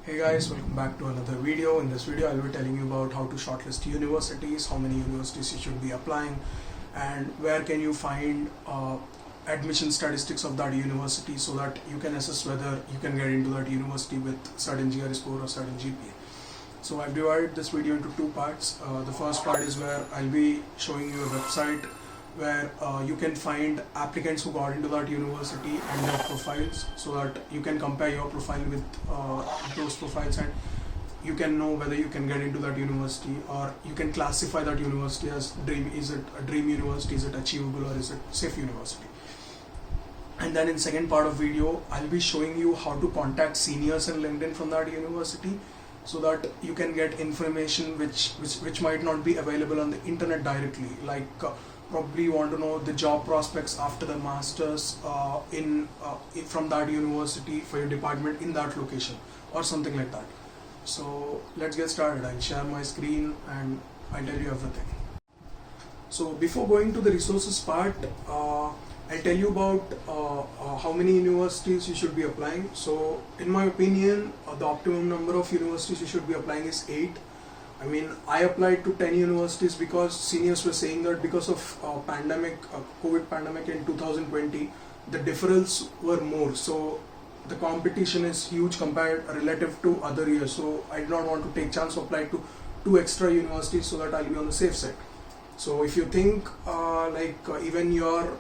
Hey guys, welcome back to another video. In this video, I'll be telling you about how to shortlist universities, how many universities you should be applying, and where can you find admission statistics of that university so that you can assess whether you can get into that university with certain GRE score or certain GPA. So I've divided this video into two parts. The first part is where I'll be showing you a website where you can find applicants who got into that university and their profiles, so that you can compare your profile with those profiles and you can know whether you can get into that university, or you can classify that university as dream. Is it a dream university, is it achievable, or is it safe university? And then in second part of video, I'll be showing you how to contact seniors in LinkedIn from that university, so that you can get information which might not be available on the internet directly, like probably you want to know the job prospects after the masters from that university for your department in that location or something like that. So let's get started. I'll share my screen and I'll tell you everything. So before going to the resources part, I'll tell you about how many universities you should be applying. So in my opinion, the optimum number of universities you should be applying is 8. I mean, I applied to 10 universities because seniors were saying that because of COVID pandemic in 2020, the deferrals were more. So the competition is huge compared relative to other years. So I did not want to take chance to apply to 2 extra universities so that I'll be on the safe side. So if you think even your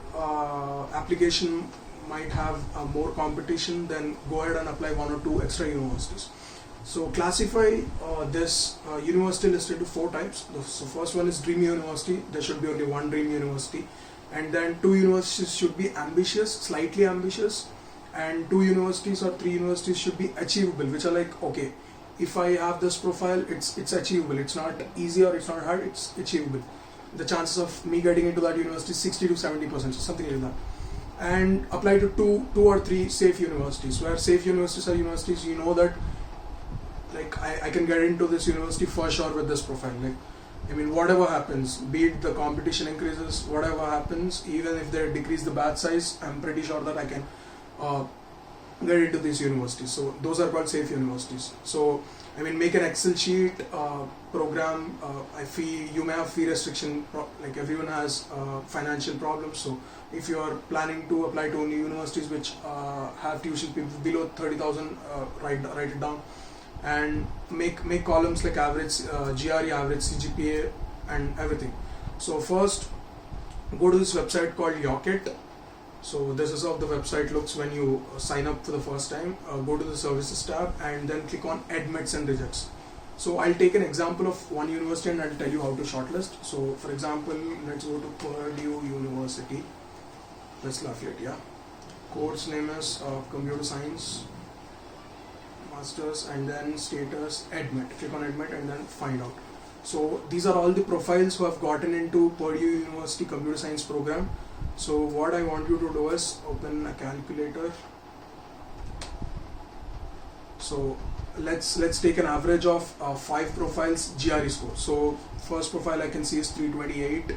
application might have more competition, then go ahead and apply 1 or 2 extra universities. So classify this university list into 4 types. So first one is dream university. There should be only one dream university, and then 2 universities should be ambitious, slightly ambitious, and 2 universities or 3 universities should be achievable, which are like, okay, if I have this profile, it's achievable. It's not easy or it's not hard, it's achievable. The chances of me getting into that university is 60 to 70%, so something like that. And apply to 2 or 3 safe universities, where safe universities are universities you know that like I can get into this university for sure with this profile. Like, I mean, whatever happens, be it the competition increases, whatever happens, even if they decrease the batch size, I'm pretty sure that I can get into these universities. So those are called safe universities. So I mean, make an Excel sheet, program. You may have fee restriction, like everyone has financial problems. So if you are planning to apply to only universities which have tuition fee below 30,000, write it down. And make columns like average GRE, average CGPA, and everything. So first, go to this website called Yocket. So this is how the website looks when you sign up for the first time. Go to the services tab and then click on admits and rejects. So I'll take an example of one university and I'll tell you how to shortlist. So for example, let's go to Purdue University. Let's Lafayette, yeah. Course name is computer science, masters, and then status, admit. Click on admit and then find out. So these are all the profiles who have gotten into Purdue University computer science program. So what I want you to do is open a calculator. So let's take an average of 5 profiles GRE score. So first profile I can see is 328,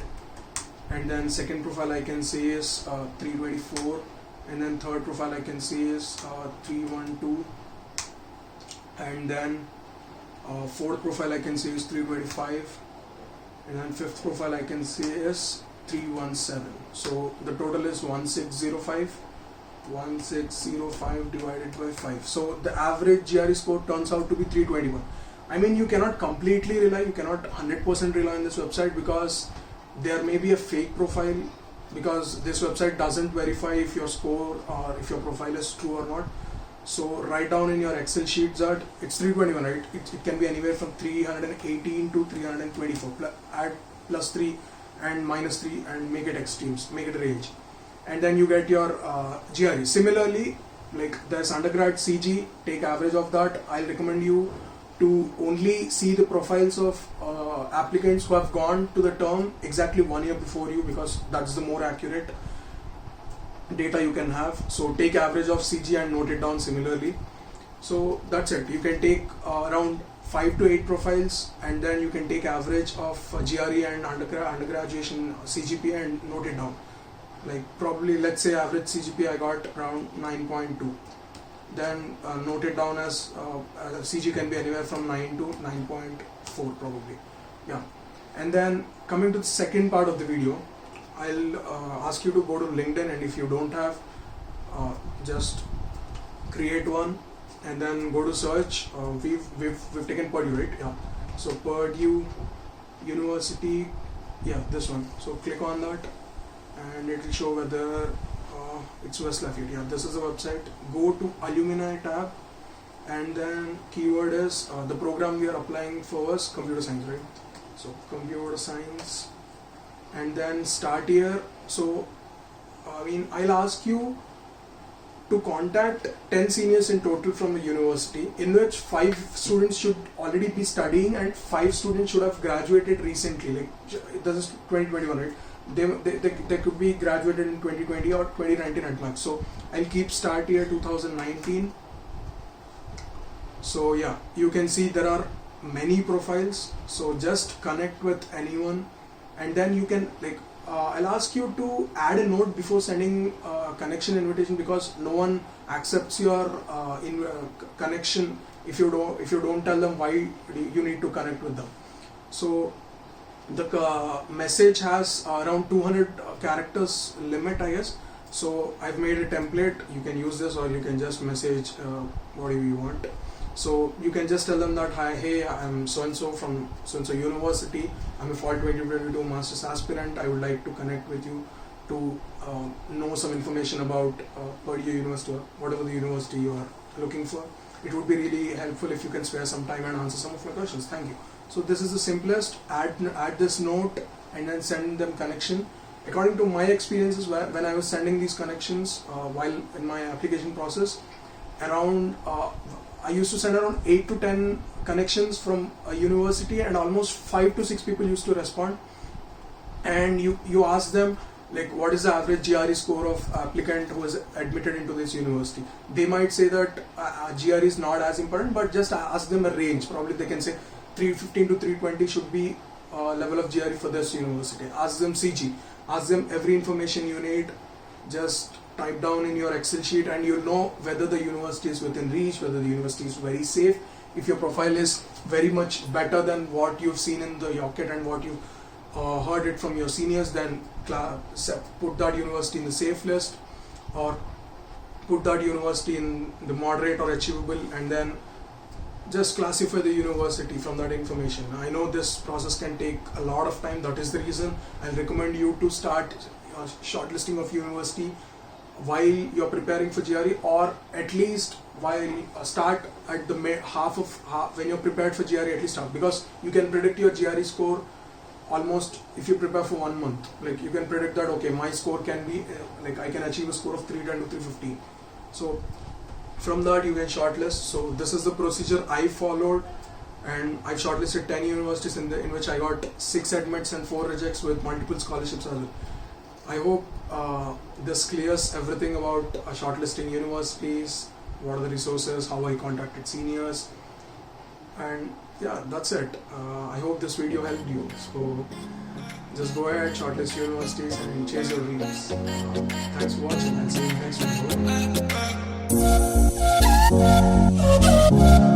and then second profile I can see is 324, and then third profile I can see is 312, and then fourth profile I can see is 325, and then fifth profile I can see is 317. So the total is 1605 divided by 5. So the average GRE score turns out to be 321. I mean, you cannot completely rely, you cannot 100% rely on this website, because there may be a fake profile, because this website doesn't verify if your score or if your profile is true or not. So write down in your Excel sheet that it's 321, right? It can be anywhere from 318 to 324. Add plus 3 and minus 3 and make it extremes, make it range. And then you get your GRE. Similarly, like there's undergrad CG, take average of that. I'll recommend you to only see the profiles of applicants who have gone to the term exactly 1 year before you, because that's the more accurate data you can have. So take average of CG and note it down similarly. So that's it. You can take around 5 to 8 profiles, and then you can take average of GRE and undergraduation CGPA and note it down. Like probably, let's say average CGPA I got around 9.2. then note it down as CG can be anywhere from 9 to 9.4 probably. Yeah. And then coming to the second part of the video, I'll ask you to go to LinkedIn, and if you don't have, just create one and then go to search. We've taken Purdue, right? Yeah. So Purdue University, yeah, this one. So click on that and it will show whether it's West Lafayette. Yeah, this is the website. Go to alumni tab, and then keyword is the program we are applying for was computer science, right? So computer science, and then start here. So I'll ask you to contact 10 seniors in total from the university, in which 5 students should already be studying and 5 students should have graduated recently. Like this is 2021, right? They could be graduated in 2020 or 2019 at max. So I'll keep start year 2019. So yeah, you can see there are many profiles. So just connect with anyone, and then you can I'll ask you to add a note before sending connection invitation, because no one accepts your connection if you don't tell them why you need to connect with them. So the message has around 200 characters limit, I guess. So I've made a template. You can use this, or you can just message whatever you want. So you can just tell them that, hi, hey, I'm so and so from so and so university. I'm a fall 2022 master's aspirant. I would like to connect with you to know some information about Purdue University or whatever the university you are looking for. It would be really helpful if you can spare some time and answer some of my questions. Thank you. So this is the simplest. Add this note and then send them connection. According to my experiences, when I was sending these connections while in my application process, around I used to send around 8 to 10 connections from a university, and almost 5 to 6 people used to respond. And you ask them, like, what is the average GRE score of applicant who is admitted into this university? They might say that GRE is not as important, but just ask them a range. Probably they can say 315 to 320 should be level of GRE for this university. Ask them CG. Ask them every information you need. Just type down in your Excel sheet, and you'll know whether the university is within reach, whether the university is very safe. If your profile is very much better than what you've seen in the Yocket and what you heard it from your seniors, then put that university in the safe list, or put that university in the moderate or achievable, and then just classify the university from that information. I know this process can take a lot of time. That is the reason I'll recommend you to start shortlisting of university while you're preparing for GRE, or at least while start at the when you're prepared for GRE, at least start, because you can predict your GRE score almost if you prepare for 1 month. Like, you can predict that, okay, my score can be I can achieve a score of 310 to 315. So from that you can shortlist. So this is the procedure I followed, and I've shortlisted 10 universities in which I got 6 admits and 4 rejects with multiple scholarships as well. I hope this clears everything about shortlisting universities, what are the resources, how I contacted seniors, and yeah, that's it. I hope this video helped you. So just go ahead, shortlist universities and chase your dreams. Thanks for watching, and see you next video.